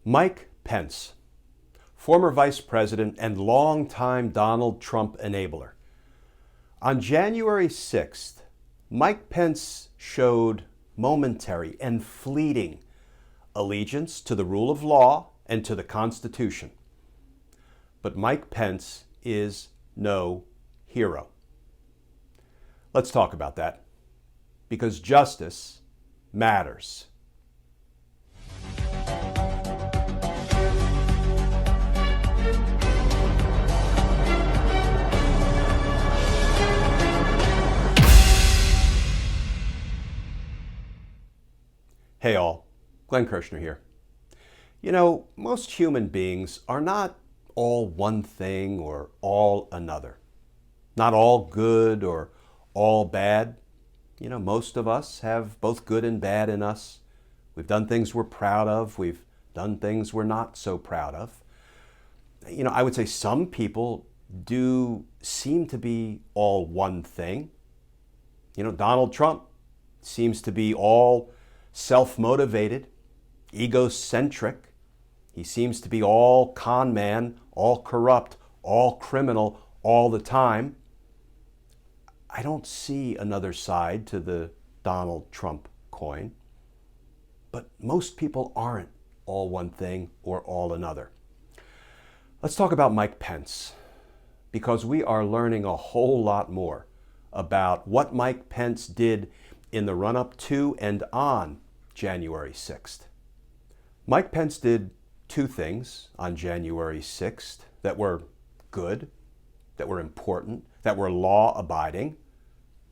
Mike Pence, former Vice President and longtime Donald Trump enabler. On January 6th, Mike Pence showed momentary and fleeting allegiance to the rule of law and to the Constitution. But Mike Pence is no hero. Let's talk about that, because justice matters. Hey all, Glenn Kirshner here. You know, most human beings are not all one thing or all another. Not all good or all bad. You know, most of us have both good and bad in us. We've done things we're proud of. We've done things we're not so proud of. You know, I would say some people do seem to be all one thing. You know, Donald Trump seems to be all self-motivated, egocentric. He seems to be all con man, all corrupt, all criminal, all the time. I don't see another side to the Donald Trump coin. But most people aren't all one thing or all another. Let's talk about Mike Pence, because we are learning a whole lot more about what Mike Pence did in the run-up to and on January 6th. Mike Pence did two things on January 6th that were good, that were important, that were law-abiding,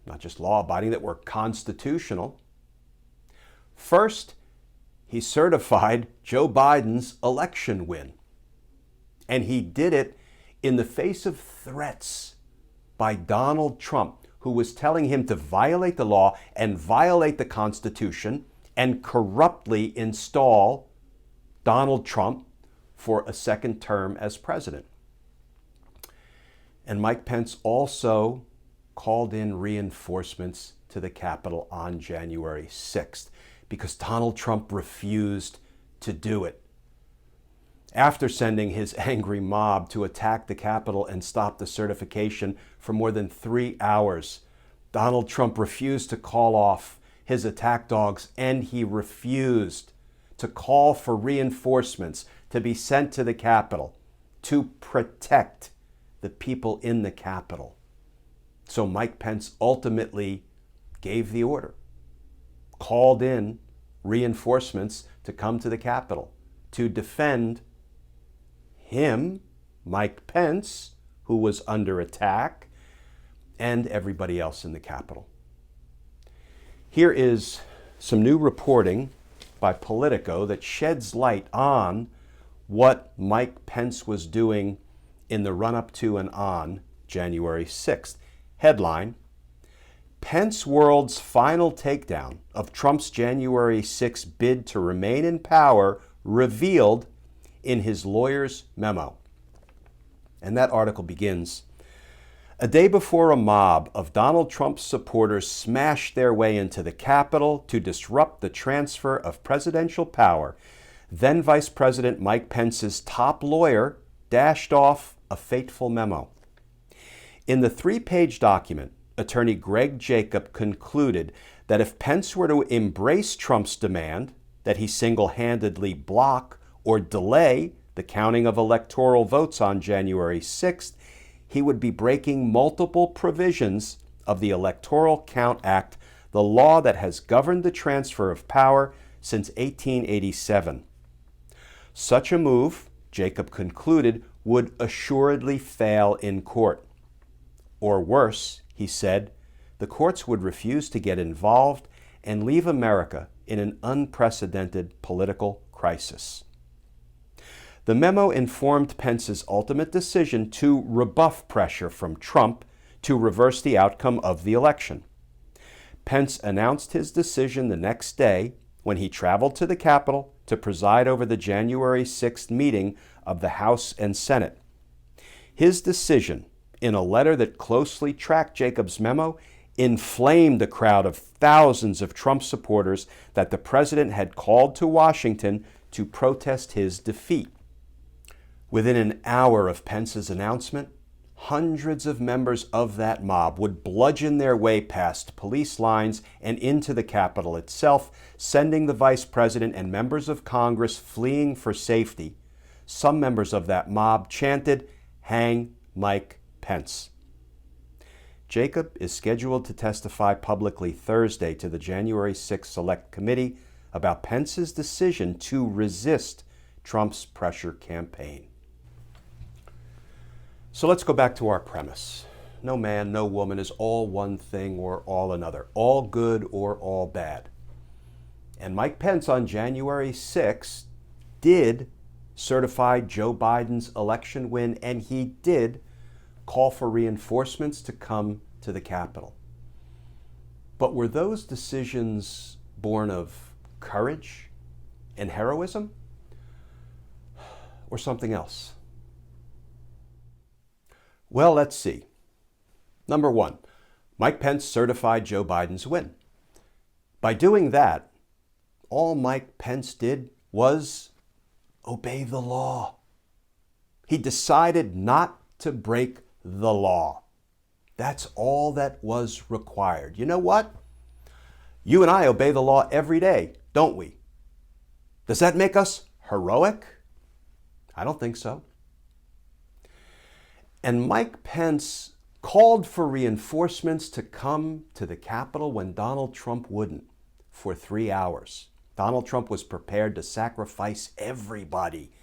not just law-abiding, that were constitutional. First, he certified Joe Biden's election win. And he did it in the face of threats by Donald Trump, who was telling him to violate the law and violate the Constitution and corruptly install Donald Trump for a second term as president. And Mike Pence also called in reinforcements to the Capitol on January 6th because Donald Trump refused to do it. After sending his angry mob to attack the Capitol and stop the certification for more than 3 hours, Donald Trump refused to call off his attack dogs, and he refused to call for reinforcements to be sent to the Capitol to protect the people in the Capitol. So Mike Pence ultimately gave the order, called in reinforcements to come to the Capitol to defend him, Mike Pence, who was under attack, and everybody else in the Capitol. Here is some new reporting by Politico that sheds light on what Mike Pence was doing in the run-up to and on January 6th. Headline: Pence World's final takedown of Trump's January 6 bid to remain in power revealed in his lawyer's memo. And that article begins: a day before a mob of Donald Trump's supporters smashed their way into the Capitol to disrupt the transfer of presidential power, then Vice President Mike Pence's top lawyer dashed off a fateful memo. In the 3-page document, attorney Greg Jacob concluded that if Pence were to embrace Trump's demand that he single-handedly block or delay the counting of electoral votes on January 6th, he would be breaking multiple provisions of the Electoral Count Act, the law that has governed the transfer of power since 1887. Such a move, Jacob concluded, would assuredly fail in court. Or worse, he said, the courts would refuse to get involved and leave America in an unprecedented political crisis. The memo informed Pence's ultimate decision to rebuff pressure from Trump to reverse the outcome of the election. Pence announced his decision the next day when he traveled to the Capitol to preside over the January 6th meeting of the House and Senate. His decision, in a letter that closely tracked Jacob's memo, inflamed the crowd of thousands of Trump supporters that the president had called to Washington to protest his defeat. Within an hour of Pence's announcement, hundreds of members of that mob would bludgeon their way past police lines and into the Capitol itself, sending the vice president and members of Congress fleeing for safety. Some members of that mob chanted, "Hang Mike Pence." Jacob is scheduled to testify publicly Thursday to the January 6th Select Committee about Pence's decision to resist Trump's pressure campaign. So let's go back to our premise. No man, no woman is all one thing or all another, all good or all bad. And Mike Pence on January 6th did certify Joe Biden's election win, and he did call for reinforcements to come to the Capitol. But were those decisions born of courage and heroism, or something else? Well, let's see. Number one, Mike Pence certified Joe Biden's win. By doing that, all Mike Pence did was obey the law. He decided not to break the law. That's all that was required. You know what? You and I obey the law every day, don't we? Does that make us heroic? I don't think so. And Mike Pence called for reinforcements to come to the Capitol when Donald Trump wouldn't for 3 hours. Donald Trump was prepared to sacrifice everybody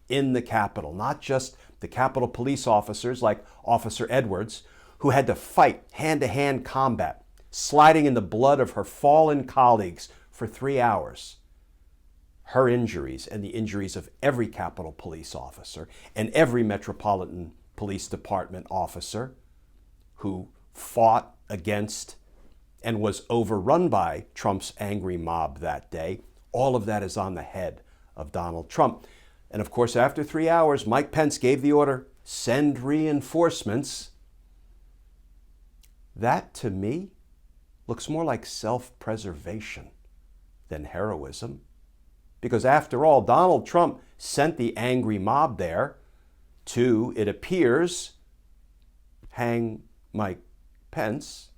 in the Capitol, not just the Capitol police officers like Officer Edwards, who had to fight hand-to-hand combat, sliding in the blood of her fallen colleagues for 3 hours. Her injuries and the injuries of every Capitol police officer and every Metropolitan Police Department officer who fought against and was overrun by Trump's angry mob that day, all of that is on the head of Donald Trump. And of course, after 3 hours, Mike Pence gave the order, send reinforcements. That, to me, looks more like self-preservation than heroism. Because after all, Donald Trump sent the angry mob there to, it appears, hang Mike Pence.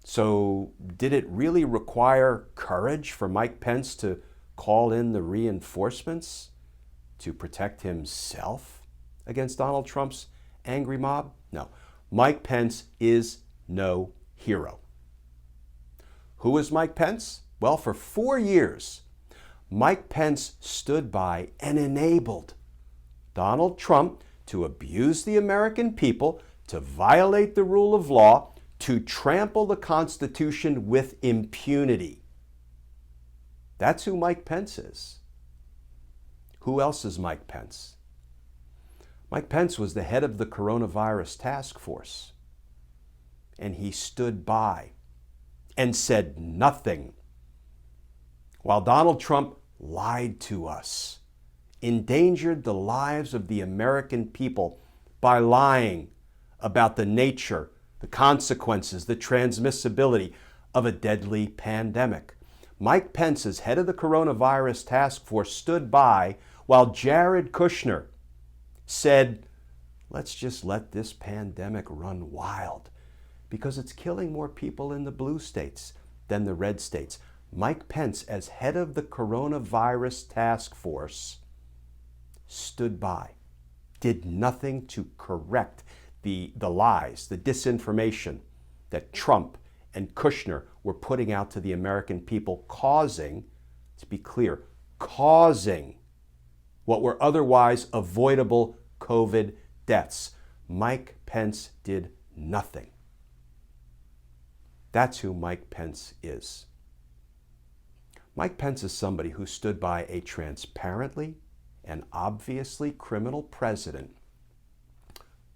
So did it really require courage for Mike Pence to call in the reinforcements to protect himself against Donald Trump's angry mob? No. Mike Pence is no hero. Who is Mike Pence? Well, for 4 years, Mike Pence stood by and enabled Donald Trump to abuse the American people, to violate the rule of law, to trample the Constitution with impunity. That's who Mike Pence is. Who else is Mike Pence? Mike Pence was the head of the coronavirus task force, and he stood by and said nothing while Donald Trump lied to us, endangered the lives of the American people by lying about the nature, the consequences, the transmissibility of a deadly pandemic. Mike Pence, as head of the coronavirus task force, stood by while Jared Kushner said, let's just let this pandemic run wild because it's killing more people in the blue states than the red states. Mike Pence, as head of the coronavirus task force, stood by, did nothing to correct the lies, the disinformation that Trump and Kushner were putting out to the American people, causing, to be clear, causing what were otherwise avoidable COVID deaths. Mike Pence did nothing. That's who Mike Pence is. Mike Pence is somebody who stood by a transparently and obviously criminal president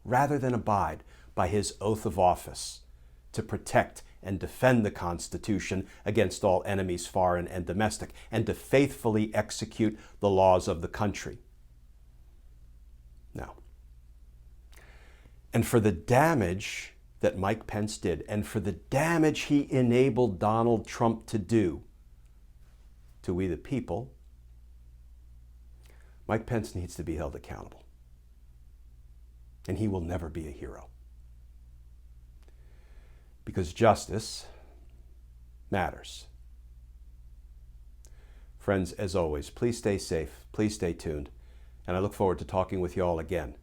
rather than abide by his oath of office to protect and defend the Constitution against all enemies, foreign and domestic, and to faithfully execute the laws of the country. No. And for the damage that Mike Pence did, and for the damage he enabled Donald Trump to do to we the people, Mike Pence needs to be held accountable. And he will never be a hero. Because justice matters. Friends, as always, please stay safe, please stay tuned, and I look forward to talking with you all again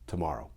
tomorrow.